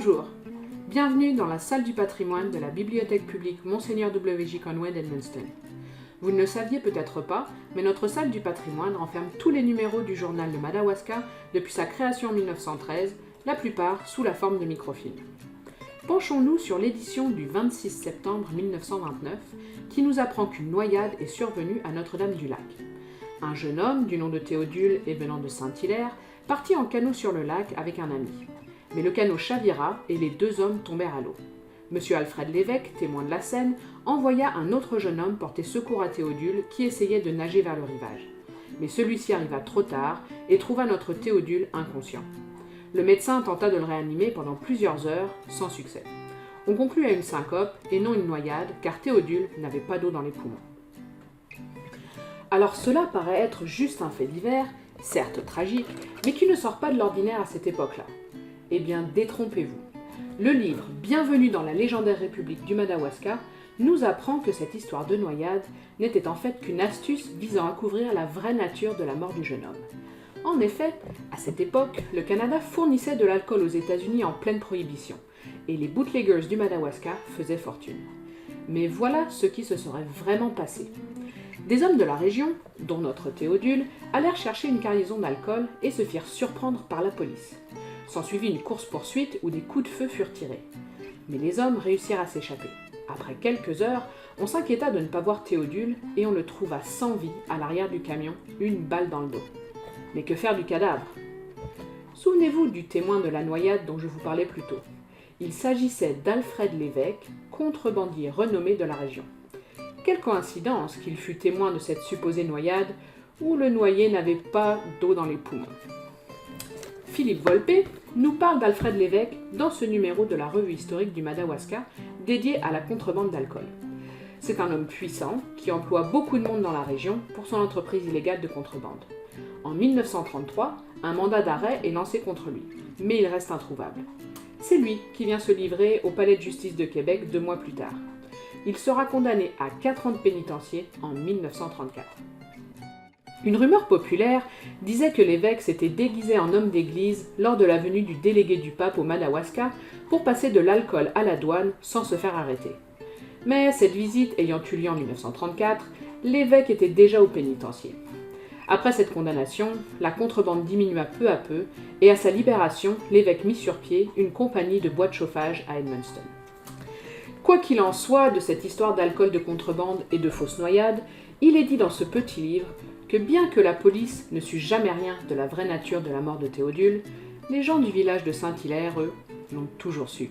Bonjour, bienvenue dans la salle du patrimoine de la Bibliothèque publique Monseigneur W.J. Conway d'Edmundston. Vous ne le saviez peut-être pas, mais notre salle du patrimoine renferme tous les numéros du journal de Madawaska depuis sa création en 1913, la plupart sous la forme de microfilms. Penchons-nous sur l'édition du 26 septembre 1929 qui nous apprend qu'une noyade est survenue à Notre-Dame-du-Lac. Un jeune homme du nom de Théodule et venant de Saint-Hilaire partit en canot sur le lac avec un ami. Mais le canot chavira et les deux hommes tombèrent à l'eau. Monsieur Alfred Lévesque, témoin de la scène, envoya un autre jeune homme porter secours à Théodule qui essayait de nager vers le rivage. Mais celui-ci arriva trop tard et trouva notre Théodule inconscient. Le médecin tenta de le réanimer pendant plusieurs heures, sans succès. On conclut à une syncope et non une noyade, car Théodule n'avait pas d'eau dans les poumons. Alors cela paraît être juste un fait divers, certes tragique, mais qui ne sort pas de l'ordinaire à cette époque-là. Eh bien, détrompez-vous. Le livre « Bienvenue dans la légendaire République du Madawaska » nous apprend que cette histoire de noyade n'était en fait qu'une astuce visant à couvrir la vraie nature de la mort du jeune homme. En effet, à cette époque, le Canada fournissait de l'alcool aux États-Unis en pleine prohibition, et les bootleggers du Madawaska faisaient fortune. Mais voilà ce qui se serait vraiment passé. Des hommes de la région, dont notre Théodule, allèrent chercher une cargaison d'alcool et se firent surprendre par la police. S'ensuivit une course-poursuite où des coups de feu furent tirés. Mais les hommes réussirent à s'échapper. Après quelques heures, on s'inquiéta de ne pas voir Théodule et on le trouva sans vie à l'arrière du camion, une balle dans le dos. Mais que faire du cadavre? Souvenez-vous du témoin de la noyade dont je vous parlais plus tôt. Il s'agissait d'Alfred Lévesque, contrebandier renommé de la région. Quelle coïncidence qu'il fût témoin de cette supposée noyade où le noyé n'avait pas d'eau dans les poumons. Philippe Volpé nous parle d'Alfred Lévesque dans ce numéro de la revue historique du Madawaska dédié à la contrebande d'alcool. C'est un homme puissant qui emploie beaucoup de monde dans la région pour son entreprise illégale de contrebande. En 1933, un mandat d'arrêt est lancé contre lui, mais il reste introuvable. C'est lui qui vient se livrer au palais de justice de Québec 2 mois plus tard. Il sera condamné à 4 ans de pénitencier en 1934. Une rumeur populaire disait que l'évêque s'était déguisé en homme d'église lors de la venue du délégué du pape au Madawaska pour passer de l'alcool à la douane sans se faire arrêter. Mais cette visite ayant eu lieu en 1934, l'évêque était déjà au pénitencier. Après cette condamnation, la contrebande diminua peu à peu et à sa libération, l'évêque mit sur pied une compagnie de bois de chauffage à Edmundston. Quoi qu'il en soit de cette histoire d'alcool de contrebande et de fausses noyades, il est dit dans ce petit livre que bien que la police ne sût jamais rien de la vraie nature de la mort de Théodule, les gens du village de Saint-Hilaire, eux, l'ont toujours su.